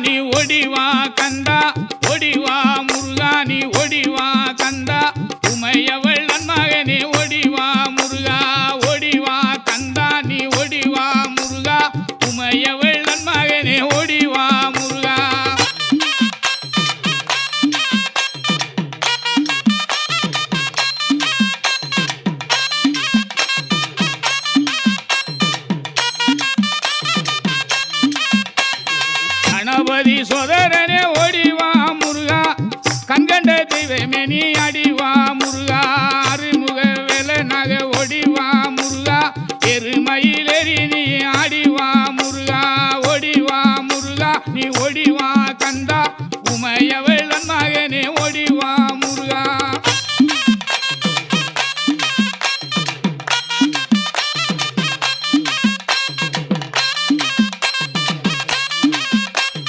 நீ ஒடிவா கந்தா ஒடிவா முருகா நீ ஒடிவா கந்தா உமையவள் நன்மகனே ஒடிவா முருகா ஒடிவா கந்தா நீ ஒடிவா முருகா உமையவள் நன்மகனே ஒடிவா முருகா கணபதி சோதரனே ஓடிவா முருகா கண்கண்ட தெய்வமே நீ அடிவா முருகா அருமுக வேலனாக ஓடிவா முருகா எருமயிலேறி நீ ஆடிவா முருகா ஓடிவா முருகா நீ ஓடிவா கந்தா உமையவள் மகனே ஓடிவா முருகா